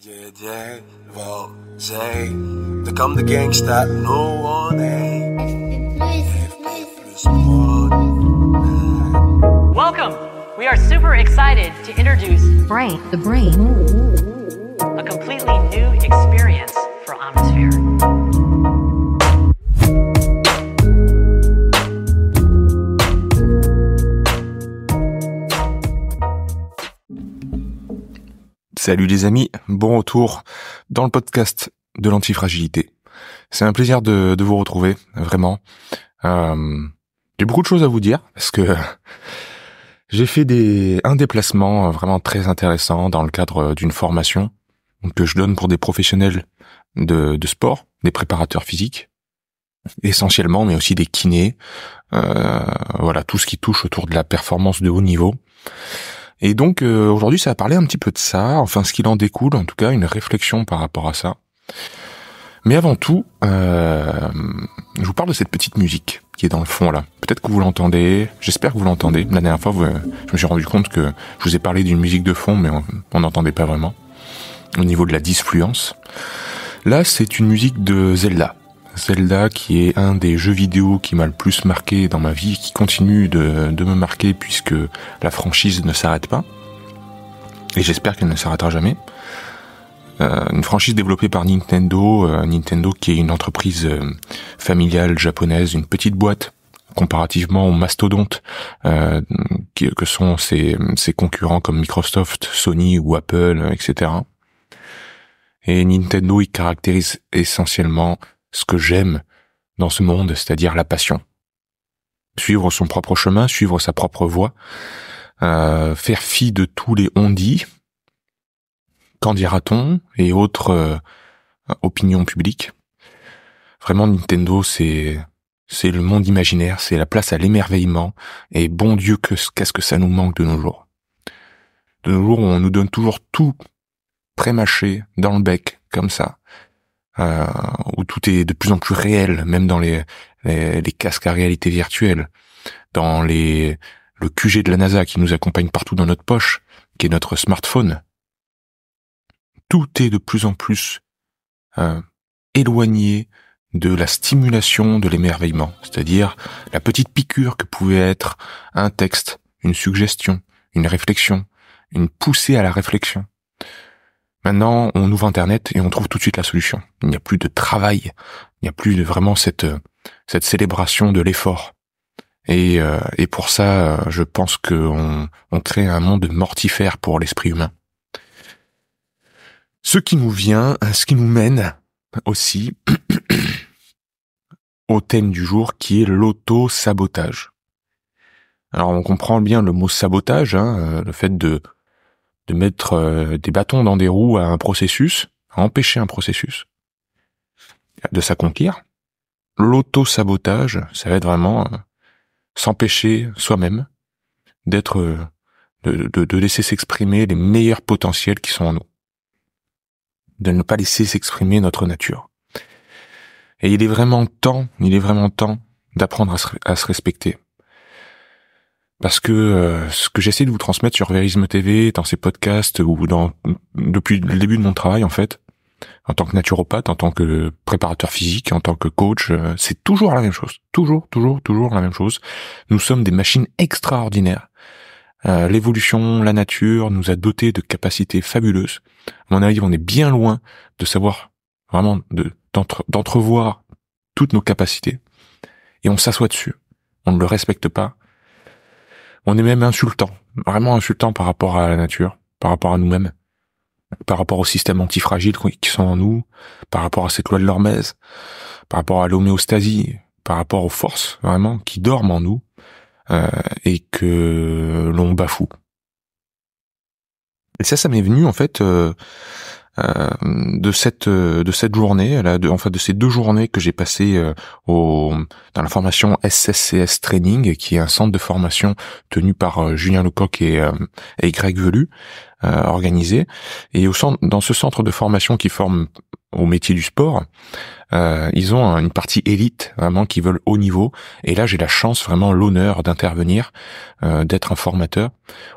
JJ, wel, zij, er kan de gangsta, no one, hey. Welcome! We are super excited to introduce Brain, the brain. a completely new experience for Omnisphere. Salut les amis, bon retour dans le podcast de l'antifragilité. C'est un plaisir de vous retrouver, vraiment. J'ai beaucoup de choses à vous dire parce que j'ai fait un déplacement vraiment très intéressant dans le cadre d'une formation que je donne pour des professionnels de sport, des préparateurs physiques, essentiellement, mais aussi des kinés, voilà, tout ce qui touche autour de la performance de haut niveau. Et donc aujourd'hui ça va parler un petit peu de ça, enfin ce qu'il en découle, en tout cas une réflexion par rapport à ça. Mais avant tout, je vous parle de cette petite musique qui est dans le fond là. Peut-être que vous l'entendez, j'espère que vous l'entendez. La dernière fois, je me suis rendu compte que je vous ai parlé d'une musique de fond, mais on n'entendait pas vraiment au niveau de la disfluence. Là, c'est une musique de Zelda. Zelda qui est un des jeux vidéo qui m'a le plus marqué dans ma vie, qui continue de me marquer puisque la franchise ne s'arrête pas. Et j'espère qu'elle ne s'arrêtera jamais. Une franchise développée par Nintendo, Nintendo qui est une entreprise familiale japonaise, une petite boîte comparativement aux mastodontes que sont ses concurrents comme Microsoft, Sony ou Apple, etc. Et Nintendo, il caractérise essentiellement ce que j'aime dans ce monde, c'est-à-dire la passion. Suivre son propre chemin, suivre sa propre voie, faire fi de tous les on-dit, qu'en dira-t-on, et autres opinions publiques. Vraiment, Nintendo, c'est le monde imaginaire, c'est la place à l'émerveillement, et bon Dieu, qu'est-ce que ça nous manque de nos jours. De nos jours, on nous donne toujours tout pré-mâché dans le bec, comme ça. Où tout est de plus en plus réel, même dans les casques à réalité virtuelle, dans le QG de la NASA qui nous accompagne partout dans notre poche, qui est notre smartphone. Tout est de plus en plus éloigné de la stimulation de l'émerveillement, c'est-à-dire la petite piqûre que pouvait être un texte, une suggestion, une réflexion, une poussée à la réflexion. Maintenant, on ouvre Internet et on trouve tout de suite la solution. Il n'y a plus de travail, il n'y a plus vraiment cette célébration de l'effort. Et pour ça, je pense qu'on crée un monde mortifère pour l'esprit humain. Ce qui nous mène aussi au thème du jour qui est l'auto-sabotage. Alors on comprend bien le mot sabotage, le fait de mettre des bâtons dans des roues à un processus, à empêcher un processus de s'accomplir. L'auto-sabotage, ça va être vraiment s'empêcher soi-même d'être, de laisser s'exprimer les meilleurs potentiels qui sont en nous. De ne pas laisser s'exprimer notre nature. Et il est vraiment temps d'apprendre à se respecter. Parce que ce que j'essaie de vous transmettre sur Vérisme TV, dans ces podcasts ou depuis le début de mon travail en fait, en tant que naturopathe, en tant que préparateur physique, en tant que coach, c'est toujours la même chose. Toujours la même chose. Nous sommes des machines extraordinaires. L'évolution, la nature nous a dotés de capacités fabuleuses. À mon avis, on est bien loin de savoir vraiment d'entrevoir toutes nos capacités. Et on s'assoit dessus. On ne le respecte pas. On est même insultant, vraiment insultant par rapport à la nature, par rapport à nous-mêmes, par rapport aux systèmes antifragiles qui sont en nous, par rapport à cette loi de l'hormèse, par rapport à l'homéostasie, par rapport aux forces vraiment qui dorment en nous et que l'on bafoue. Et ça m'est venu en fait de cette journée, de ces 2 journées que j'ai passées dans la formation SSCS Training, qui est un centre de formation tenu par Julien Lecoq et Greg Velu, organisé. Et dans ce centre de formation qui forme au métier du sport, ils ont une partie élite vraiment qui veulent haut niveau. Et là, j'ai la chance, vraiment l'honneur d'intervenir, d'être un formateur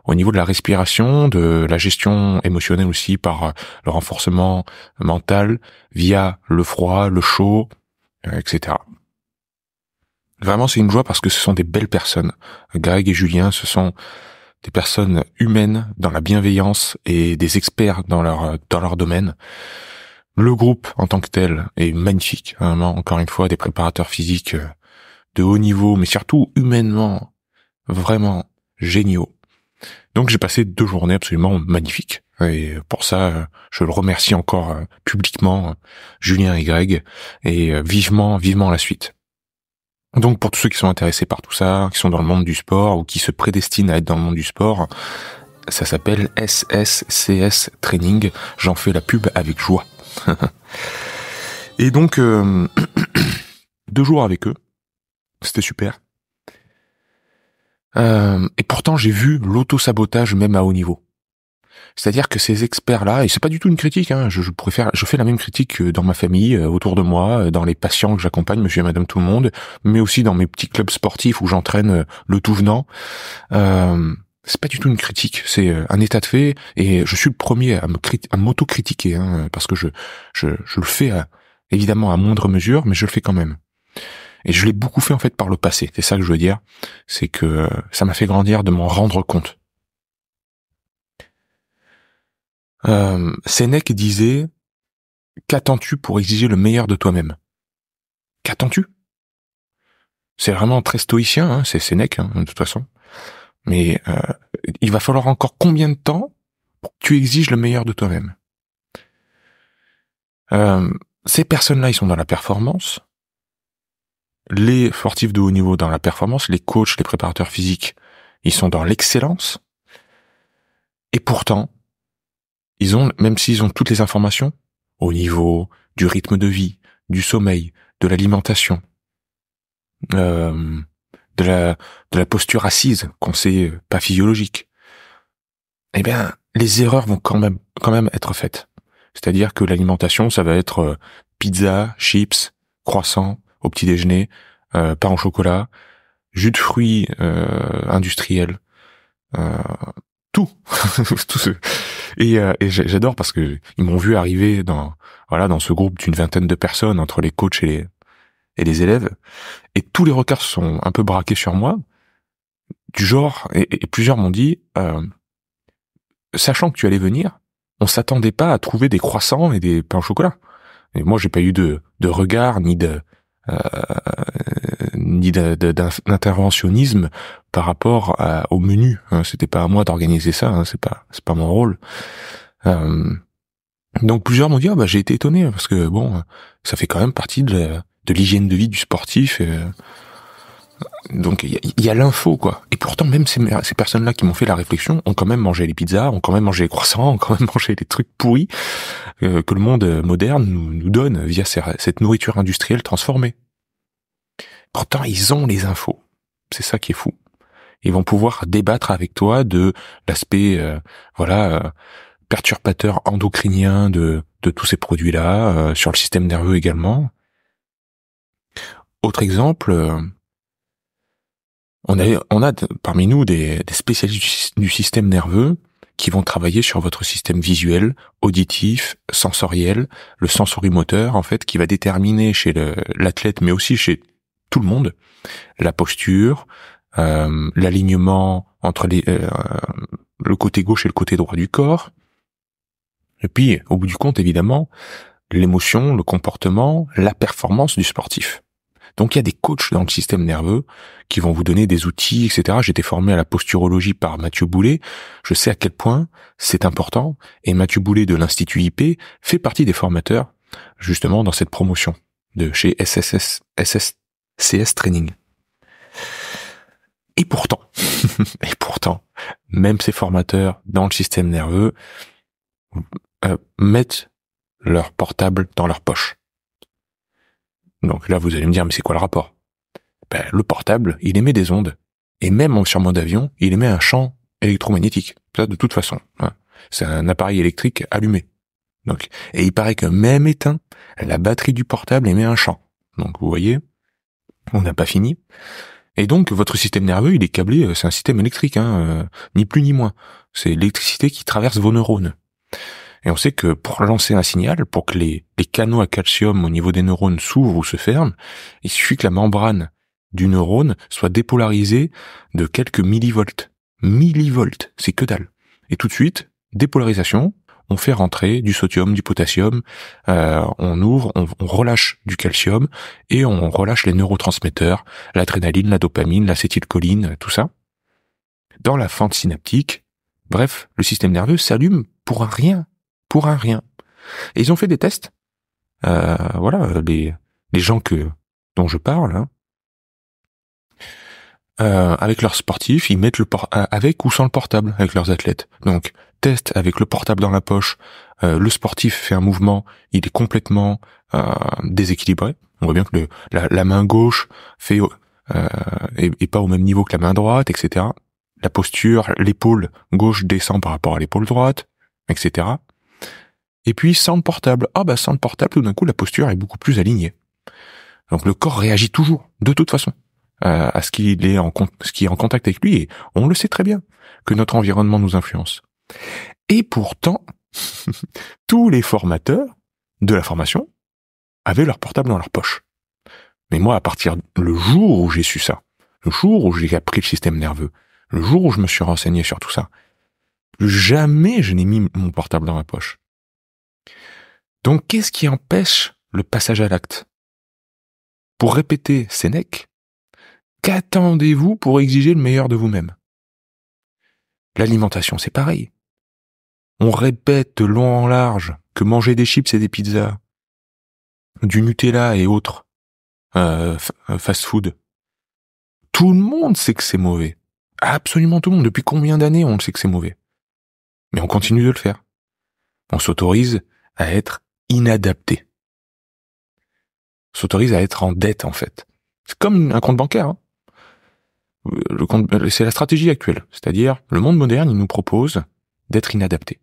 au niveau de la respiration, de la gestion émotionnelle aussi par le renforcement mental via le froid, le chaud, etc. Vraiment, c'est une joie parce que ce sont des belles personnes. Greg et Julien, ce sont des personnes humaines dans la bienveillance et des experts dans leur domaine. Le groupe en tant que tel est magnifique, vraiment, encore une fois, des préparateurs physiques de haut niveau, mais surtout humainement, vraiment géniaux. Donc j'ai passé 2 journées absolument magnifiques. Et pour ça, je le remercie encore publiquement, Julien et Greg, et vivement la suite. Donc pour tous ceux qui sont intéressés par tout ça, qui sont dans le monde du sport ou qui se prédestinent à être dans le monde du sport, ça s'appelle SSCS Training. J'en fais la pub avec joie. Et donc 2 jours avec eux, c'était super. Et pourtant j'ai vu l'auto-sabotage même à haut niveau. C'est-à-dire que ces experts-là, et c'est pas du tout une critique, hein, je fais la même critique que dans ma famille, autour de moi, dans les patients que j'accompagne, monsieur et madame tout le monde, mais aussi dans mes petits clubs sportifs où j'entraîne le tout venant. C'est pas du tout une critique, c'est un état de fait, et je suis le premier à m'auto-critiquer, hein, parce que je le fais évidemment à moindre mesure, mais je le fais quand même. Et je l'ai beaucoup fait en fait par le passé, c'est ça que je veux dire, c'est que ça m'a fait grandir de m'en rendre compte. Sénèque disait « Qu'attends-tu pour exiger le meilleur de toi-même » Qu'attends-tu ? C'est vraiment très stoïcien, hein, c'est Sénèque, hein, de toute façon. Mais il va falloir encore combien de temps pour que tu exiges le meilleur de toi-même ? Ces personnes-là, ils sont dans la performance. Les sportifs de haut niveau dans la performance, les coachs, les préparateurs physiques, ils sont dans l'excellence. Et pourtant, même s'ils ont toutes les informations, au niveau du rythme de vie, du sommeil, de l'alimentation, de la posture assise, qu'on sait pas physiologique, eh bien, les erreurs vont quand même être faites. C'est-à-dire que l'alimentation, ça va être pizza, chips, croissant au petit déjeuner, pain au chocolat, jus de fruits industriels, tout, tout ce. Et j'adore parce que ils m'ont vu arriver dans ce groupe d'une 20aine de personnes entre les coachs et les élèves, et tous les regards sont un peu braqués sur moi, du genre, et plusieurs m'ont dit, sachant que tu allais venir, on s'attendait pas à trouver des croissants et des pains au chocolat. Et moi, j'ai pas eu de regard ni d'interventionnisme par rapport au menu. Hein. C'était pas à moi d'organiser ça. Hein. C'est pas mon rôle. Donc plusieurs m'ont dit j'ai été étonné parce que bon, ça fait quand même partie de l'hygiène de vie du sportif. Donc il y a l'info quoi. Et pourtant même ces personnes-là qui m'ont fait la réflexion ont quand même mangé les pizzas, ont quand même mangé les croissants, ont quand même mangé les trucs pourris que le monde moderne nous donne via cette nourriture industrielle transformée. Pourtant ils ont les infos. C'est ça qui est fou. Ils vont pouvoir débattre avec toi de l'aspect perturbateur endocrinien de tous ces produits-là, sur le système nerveux également. Autre exemple, on a parmi nous des spécialistes du système nerveux qui vont travailler sur votre système visuel, auditif, sensoriel, le sensorimoteur en fait, qui va déterminer chez l'athlète, mais aussi chez tout le monde, la posture, l'alignement entre le côté gauche et le côté droit du corps. Et puis, au bout du compte, évidemment, l'émotion, le comportement, la performance du sportif. Donc il y a des coachs dans le système nerveux qui vont vous donner des outils, etc. J'ai été formé à la posturologie par Mathieu Boulet. Je sais à quel point c'est important. Et Mathieu Boulet de l'Institut IP fait partie des formateurs, justement, dans cette promotion de chez SSCS Training. Et pourtant, même ces formateurs dans le système nerveux mettent leur portable dans leur poche. Donc là, vous allez me dire, mais c'est quoi le rapport ? Le portable, il émet des ondes. Et même sur mode avion, il émet un champ électromagnétique. Ça, de toute façon. Hein. C'est un appareil électrique allumé. Donc, et il paraît que même éteint, la batterie du portable émet un champ. Donc vous voyez, on n'a pas fini. Et donc votre système nerveux, il est câblé, c'est un système électrique, ni plus ni moins. C'est l'électricité qui traverse vos neurones. Et on sait que pour lancer un signal, pour que les canaux à calcium au niveau des neurones s'ouvrent ou se ferment, il suffit que la membrane du neurone soit dépolarisée de quelques millivolts. Millivolts, c'est que dalle. Et tout de suite, dépolarisation, on fait rentrer du sodium, du potassium, on ouvre, on relâche du calcium et on relâche les neurotransmetteurs, l'adrénaline, la dopamine, l'acétylcholine, tout ça. Dans la fente synaptique, bref, le système nerveux s'allume pour un rien. Pour un rien. Et ils ont fait des tests. Les gens dont je parle, avec leurs sportifs, ils mettent avec ou sans le portable avec leurs athlètes. Donc, test avec le portable dans la poche, le sportif fait un mouvement, il est complètement déséquilibré. On voit bien que la main gauche est pas au même niveau que la main droite, etc. La posture, l'épaule gauche descend par rapport à l'épaule droite, etc. Et puis sans le portable, sans le portable, tout d'un coup la posture est beaucoup plus alignée. Donc le corps réagit toujours, de toute façon, à ce qui est en contact avec lui, et on le sait très bien que notre environnement nous influence. Et pourtant, tous les formateurs de la formation avaient leur portable dans leur poche. Mais moi, à partir le jour où j'ai su ça, le jour où j'ai appris le système nerveux, le jour où je me suis renseigné sur tout ça, plus jamais je n'ai mis mon portable dans ma poche. Donc, qu'est-ce qui empêche le passage à l'acte? Pour répéter Sénèque, qu'attendez-vous pour exiger le meilleur de vous-même? L'alimentation, c'est pareil. On répète de long en large que manger des chips et des pizzas, du Nutella et autres fast-food, tout le monde sait que c'est mauvais. Absolument tout le monde. Depuis combien d'années on le sait que c'est mauvais? Mais on continue de le faire. On s'autorise à être inadapté. On s'autorise à être en dette, en fait. C'est comme un compte bancaire. C'est la stratégie actuelle. C'est-à-dire, le monde moderne, il nous propose d'être inadapté.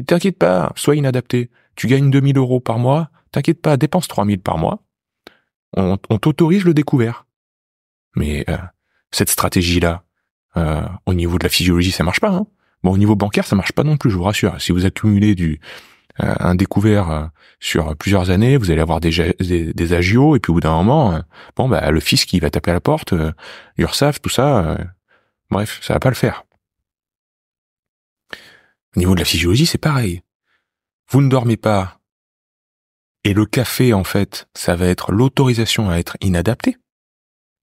T'inquiète pas, sois inadapté. Tu gagnes 2000 € par mois, t'inquiète pas, dépense 3000 par mois. On t'autorise le découvert. Mais cette stratégie-là, au niveau de la physiologie, ça marche pas. Bon, au niveau bancaire, ça marche pas non plus, je vous rassure. Si vous accumulez un découvert sur plusieurs années, vous allez avoir des agios, et puis au bout d'un moment, le fisc qui va taper à la porte, l'URSSAF, tout ça, bref, ça va pas le faire. Au niveau de la physiologie, c'est pareil. Vous ne dormez pas, et le café, en fait, ça va être l'autorisation à être inadapté.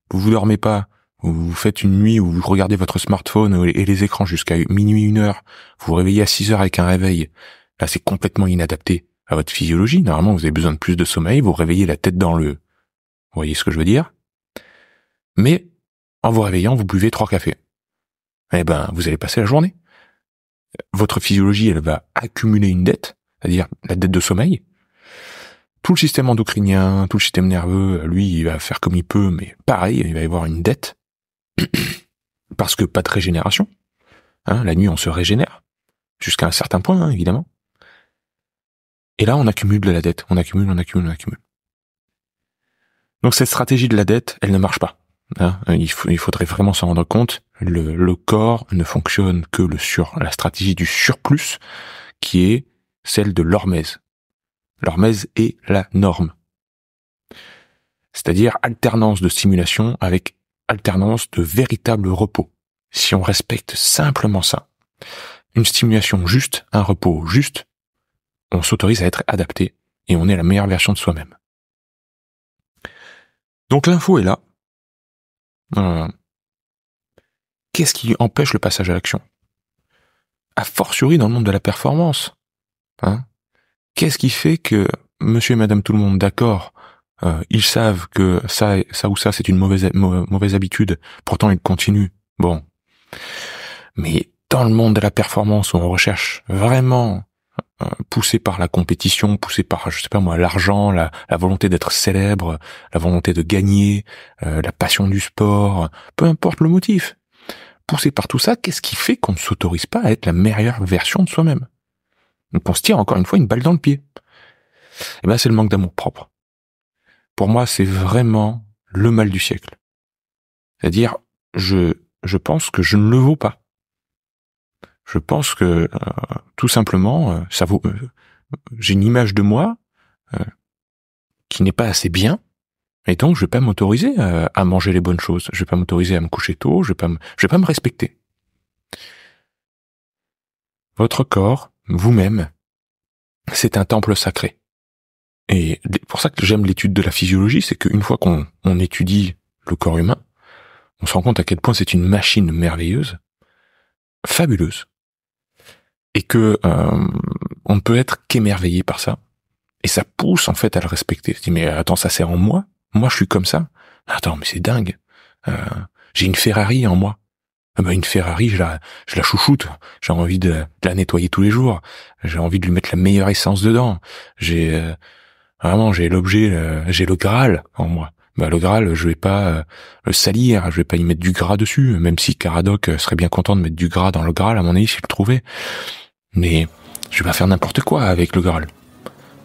Vous dormez pas, vous faites une nuit où vous regardez votre smartphone et les écrans jusqu'à minuit, 1h, vous vous réveillez à 6h avec un réveil. Là, c'est complètement inadapté à votre physiologie. Normalement, vous avez besoin de plus de sommeil, vous réveillez la tête dans le... Vous voyez ce que je veux dire? Mais, en vous réveillant, vous buvez 3 cafés. Vous allez passer la journée. Votre physiologie, elle va accumuler une dette, c'est-à-dire la dette de sommeil. Tout le système endocrinien, tout le système nerveux, lui, il va faire comme il peut, mais pareil, il va y avoir une dette. Parce que pas de régénération. La nuit, on se régénère. Jusqu'à un certain point, évidemment. Et là, on accumule de la dette. On accumule. Donc cette stratégie de la dette, elle ne marche pas. Il faudrait vraiment s'en rendre compte. Le corps ne fonctionne que la stratégie du surplus, qui est celle de l'hormèse. L'hormèse est la norme. C'est-à-dire alternance de stimulation avec alternance de véritable repos. Si on respecte simplement ça, une stimulation juste, un repos juste, on s'autorise à être adapté et on est la meilleure version de soi-même. Donc l'info est là. Qu'est-ce qui empêche le passage à l'action? A fortiori dans le monde de la performance. Qu'est-ce qui fait que monsieur et madame tout le monde, d'accord, ils savent que ça ou ça c'est une mauvaise habitude, pourtant ils continuent. Bon. Mais dans le monde de la performance où on recherche vraiment, poussé par la compétition, poussé par, l'argent, la volonté d'être célèbre, la volonté de gagner, la passion du sport, peu importe le motif. Poussé par tout ça, qu'est-ce qui fait qu'on ne s'autorise pas à être la meilleure version de soi-même? Donc on se tire encore une fois une balle dans le pied. Et ben c'est le manque d'amour propre. Pour moi, c'est vraiment le mal du siècle. C'est-à-dire, je pense que je ne le vaux pas. Je pense que tout simplement, ça vaut. J'ai une image de moi qui n'est pas assez bien, et donc je vais pas m'autoriser à manger les bonnes choses. Je vais pas m'autoriser à me coucher tôt. Je vais pas me respecter. Votre corps, vous-même, c'est un temple sacré. Et pour ça que j'aime l'étude de la physiologie, c'est qu'une fois qu'on étudie le corps humain, on se rend compte à quel point c'est une machine merveilleuse, fabuleuse, et que on ne peut être qu'émerveillé par ça. Et ça pousse en fait à le respecter. Je dis mais attends, ça c'est en moi. Moi je suis comme ça. Attends, mais c'est dingue. J'ai une Ferrari en moi. Une Ferrari, je la chouchoute. J'ai envie de la nettoyer tous les jours. J'ai envie de lui mettre la meilleure essence dedans. Vraiment, j'ai le Graal en moi. Le Graal, je vais pas le salir, je vais pas y mettre du gras dessus, même si Caradoc serait bien content de mettre du gras dans le Graal, à mon avis, s'il le trouvait. Mais je vais pas faire n'importe quoi avec le Graal.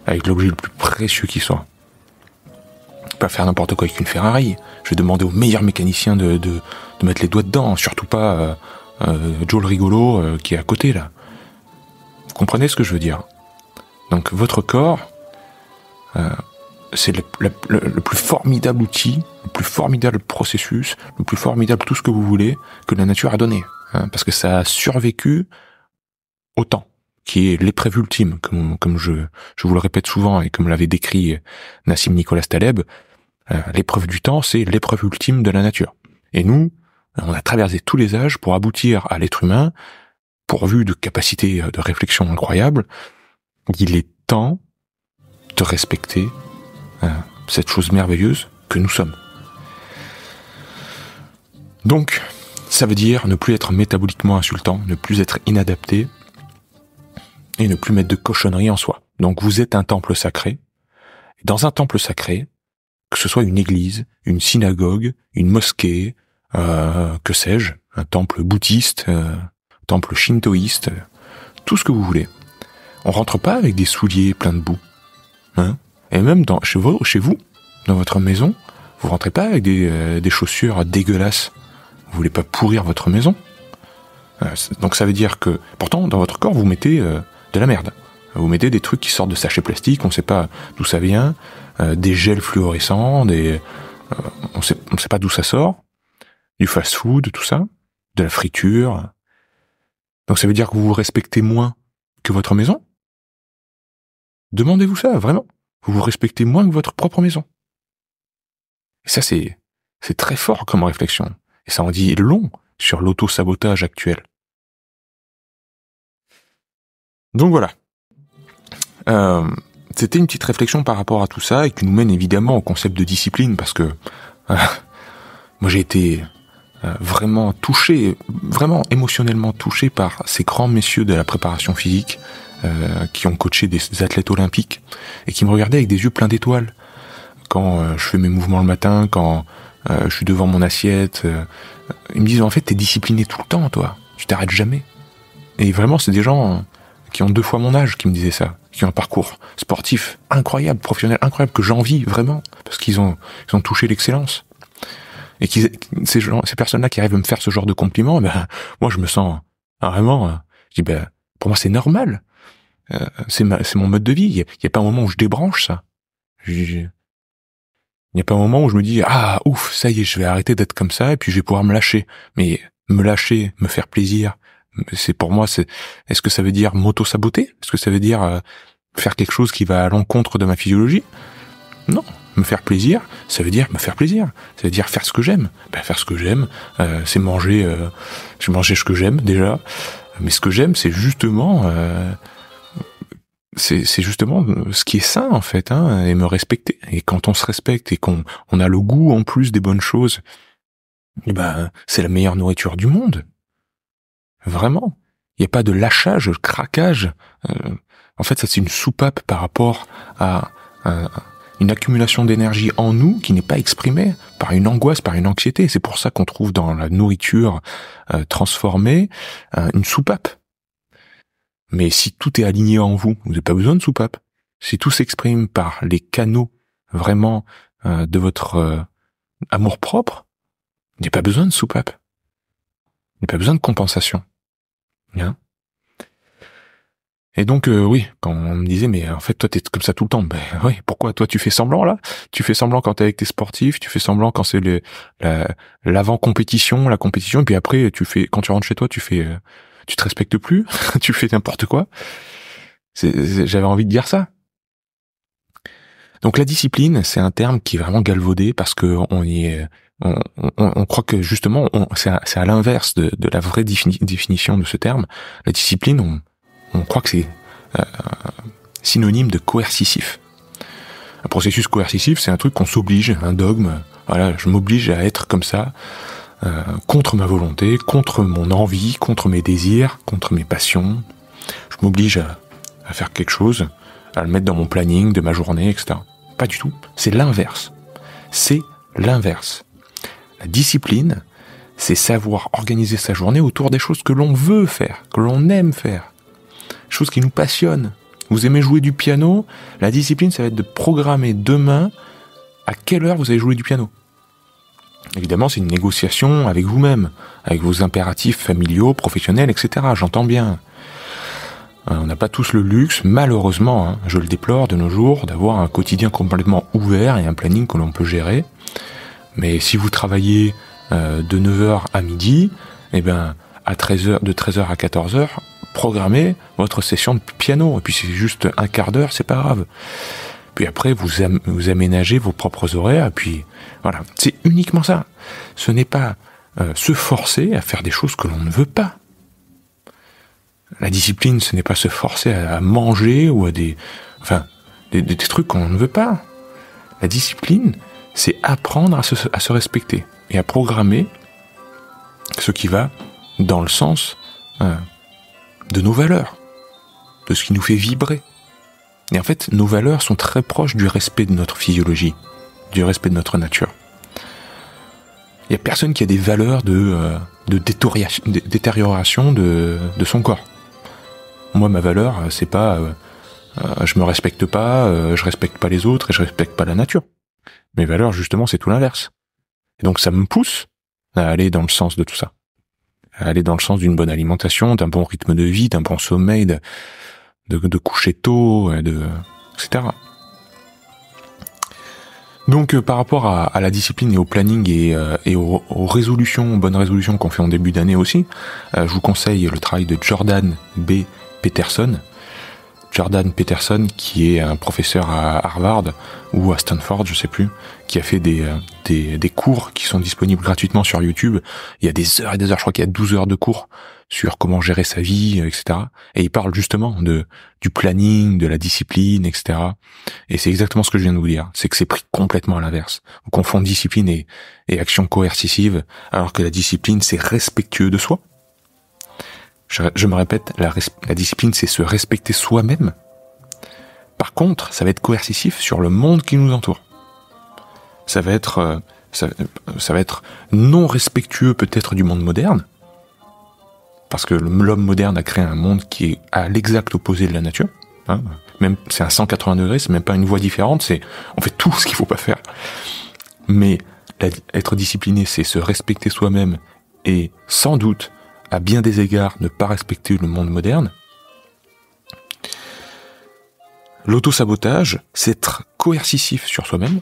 Avec l'objet le plus précieux qui soit. Je vais pas faire n'importe quoi avec une Ferrari. Je vais demander au meilleur mécanicien de mettre les doigts dedans, surtout pas Joe le rigolo qui est à côté, là. Vous comprenez ce que je veux dire? Donc, votre corps, c'est le plus formidable outil, le plus formidable processus, le plus formidable tout ce que vous voulez que la nature a donné. Parce que ça a survécu au temps, qui est l'épreuve ultime, comme je vous le répète souvent et comme l'avait décrit Nassim Nicolas Taleb. L'épreuve du temps, c'est l'épreuve ultime de la nature. Et nous, on a traversé tous les âges pour aboutir à l'être humain, pourvu de capacités de réflexion incroyables. Il est temps de respecter cette chose merveilleuse que nous sommes. Donc, ça veut dire ne plus être métaboliquement insultant, ne plus être inadapté et ne plus mettre de cochonnerie en soi. Donc vous êtes un temple sacré. Dans un temple sacré, que ce soit une église, une synagogue, une mosquée, que sais-je, un temple bouddhiste, un temple shintoïste, tout ce que vous voulez. On rentre pas avec des souliers pleins de boue. Et même chez vous, dans votre maison, vous rentrez pas avec des chaussures dégueulasses. Vous voulez pas pourrir votre maison. Donc ça veut dire que, pourtant, dans votre corps, vous mettez de la merde. Vous mettez des trucs qui sortent de sachets plastiques, on sait pas d'où ça vient, des gels fluorescents, on sait pas d'où ça sort, du fast-food, tout ça, de la friture. Donc ça veut dire que vous vous respectez moins que votre maison? Demandez-vous ça, vraiment. Vous vous respectez moins que votre propre maison. Et ça, c'est très fort comme réflexion. Et ça en dit long sur l'auto-sabotage actuel. Donc voilà. C'était une petite réflexion par rapport à tout ça et qui nous mène évidemment au concept de discipline parce que moi j'ai été vraiment touché, vraiment émotionnellement touché par ces grands messieurs de la préparation physique qui ont coaché des athlètes olympiques et qui me regardaient avec des yeux pleins d'étoiles quand je fais mes mouvements le matin, quand je suis devant mon assiette. Ils me disent en fait t'es discipliné tout le temps toi, tu t'arrêtes jamais. Et vraiment c'est des gens qui ont 2 fois mon âge qui me disaient ça, qui ont un parcours sportif incroyable, professionnel incroyable, que j'envie vraiment, parce qu'ils ont touché l'excellence. Et ces personnes-là qui arrivent à me faire ce genre de compliments, moi je me sens vraiment, je dis pour moi c'est normal, c'est mon mode de vie. Il y a pas un moment où je débranche ça. Il n'y a pas un moment où je me dis ouf, ça y est, je vais arrêter d'être comme ça et puis je vais pouvoir me lâcher. Mais me lâcher, me faire plaisir, pour moi, est-ce que ça veut dire m'auto-saboter? Est-ce que ça veut dire faire quelque chose qui va à l'encontre de ma physiologie? Non. Me faire plaisir, ça veut dire me faire plaisir. Ça veut dire faire ce que j'aime. Faire ce que j'aime, c'est manger. Je vais manger ce que j'aime déjà. Mais ce que j'aime, c'est justement, c'est justement ce qui est sain en fait, et me respecter. Et quand on se respecte et qu'on a le goût en plus des bonnes choses, c'est la meilleure nourriture du monde. Vraiment. Il n'y a pas de lâchage, de craquage. En fait, ça c'est une soupape par rapport à une accumulation d'énergie en nous qui n'est pas exprimée par une angoisse, par une anxiété. C'est pour ça qu'on trouve dans la nourriture transformée une soupape. Mais si tout est aligné en vous, vous n'avez pas besoin de soupape. Si tout s'exprime par les canaux vraiment de votre amour propre, vous n'avez pas besoin de soupape. Vous n'avez pas besoin de compensation. Hein? Et donc oui, quand on me disait mais en fait toi t'es comme ça tout le temps, ben oui, pourquoi toi tu fais semblant là? Tu fais semblant quand t'es avec tes sportifs, tu fais semblant quand c'est l'avant compétition, la compétition, et puis après quand tu rentres chez toi tu te respectes plus, tu fais n'importe quoi. J'avais envie de dire ça. Donc la discipline, c'est un terme qui est vraiment galvaudé parce que on croit que justement c'est à l'inverse de la vraie définition de ce terme. La discipline, on croit que c'est synonyme de coercitif. Un processus coercitif, c'est un truc qu'on s'oblige, un dogme. Voilà, je m'oblige à être comme ça, contre ma volonté, contre mon envie, contre mes désirs, contre mes passions. Je m'oblige à faire quelque chose, à le mettre dans mon planning de ma journée, etc. Pas du tout. C'est l'inverse. C'est l'inverse. La discipline, c'est savoir organiser sa journée autour des choses que l'on veut faire, que l'on aime faire. Choses qui nous passionnent. Vous aimez jouer du piano, la discipline, ça va être de programmer demain à quelle heure vous allez jouer du piano. Évidemment, c'est une négociation avec vous-même, avec vos impératifs familiaux, professionnels, etc. J'entends bien. On n'a pas tous le luxe, malheureusement, hein, je le déplore de nos jours, d'avoir un quotidien complètement ouvert et un planning que l'on peut gérer. Mais si vous travaillez de 9h à midi, eh ben, de 13h à 14h, programmez votre session de piano. Et puis c'est juste un quart d'heure, c'est pas grave. Puis après, vous aménagez vos propres horaires. Et puis voilà, c'est uniquement ça. Ce n'est pas se forcer à faire des choses que l'on ne veut pas. La discipline, ce n'est pas se forcer à manger ou à des trucs qu'on ne veut pas. La discipline, c'est apprendre à se respecter et à programmer ce qui va dans le sens de nos valeurs, de ce qui nous fait vibrer. Et en fait, nos valeurs sont très proches du respect de notre physiologie, du respect de notre nature. Il n'y a personne qui a des valeurs de détérioration de son corps. Moi, ma valeur, c'est pas je me respecte pas, je respecte pas les autres et je respecte pas la nature. Mes valeurs, justement, c'est tout l'inverse. Et donc, ça me pousse à aller dans le sens de tout ça. À aller dans le sens d'une bonne alimentation, d'un bon rythme de vie, d'un bon sommeil, de coucher tôt, etc. Donc, par rapport à la discipline et au planning et aux bonnes résolutions qu'on fait en début d'année aussi, je vous conseille le travail de Jordan B. Peterson. Jordan Peterson, qui est un professeur à Harvard ou à Stanford, je sais plus, qui a fait des cours qui sont disponibles gratuitement sur YouTube. Il y a des heures et des heures, je crois qu'il y a 12 heures de cours sur comment gérer sa vie, etc. Et il parle justement du planning, de la discipline, etc. Et c'est exactement ce que je viens de vous dire. C'est que c'est pris complètement à l'inverse. On confond discipline et action coercitive, alors que la discipline, c'est respectueux de soi. Je me répète, la discipline, c'est se respecter soi-même. Par contre, ça va être coercitif sur le monde qui nous entoure. Ça va être non respectueux peut-être du monde moderne, parce que l'homme moderne a créé un monde qui est à l'exact opposé de la nature. Hein. Même c'est à 180 degrés, c'est même pas une voie différente, on fait tout ce qu'il faut pas faire. Mais être discipliné, c'est se respecter soi-même et sans doute à bien des égards, ne pas respecter le monde moderne. L'auto-sabotage, c'est être coercitif sur soi-même,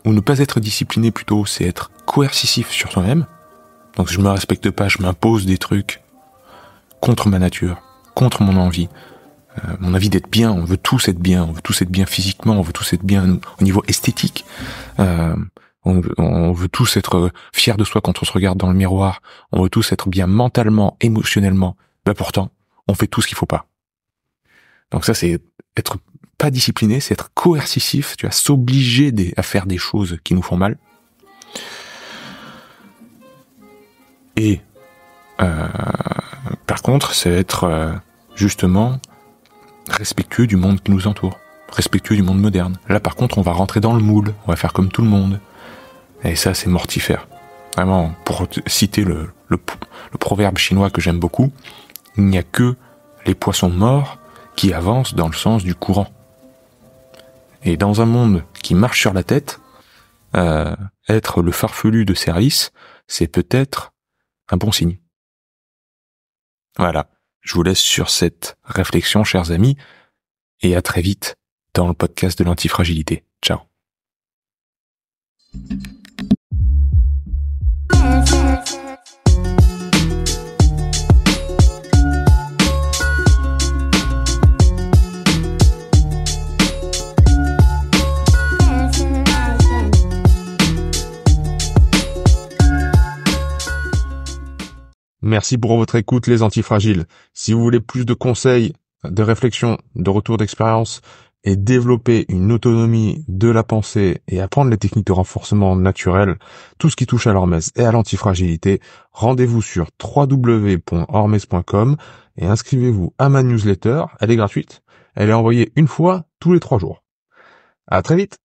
ou ne pas être discipliné plutôt, c'est être coercitif sur soi-même. Donc je me respecte pas, je m'impose des trucs contre ma nature, contre mon envie d'être bien. On veut tous être bien, on veut tous être bien physiquement, on veut tous être bien au niveau esthétique. On veut tous être fiers de soi quand on se regarde dans le miroir. On veut tous être bien mentalement, émotionnellement. Ben pourtant, on fait tout ce qu'il faut pas. Donc ça, c'est être pas discipliné, c'est être coercitif. Tu vas s'obliger à faire des choses qui nous font mal. Et par contre, c'est être justement respectueux du monde qui nous entoure, respectueux du monde moderne. Là, par contre, on va rentrer dans le moule. On va faire comme tout le monde. Et ça, c'est mortifère. Vraiment, pour citer le proverbe chinois que j'aime beaucoup, il n'y a que les poissons morts qui avancent dans le sens du courant. Et dans un monde qui marche sur la tête, être le farfelu de service, c'est peut-être un bon signe. Voilà, je vous laisse sur cette réflexion, chers amis, et à très vite dans le podcast de l'antifragilité. Ciao. Merci pour votre écoute, les antifragiles. Si vous voulez plus de conseils, de réflexions, de retours d'expérience et développer une autonomie de la pensée et apprendre les techniques de renforcement naturel, tout ce qui touche à l'hormèse et à l'antifragilité, rendez-vous sur www.hormèse.com et inscrivez-vous à ma newsletter. Elle est gratuite. Elle est envoyée une fois tous les 3 jours. À très vite!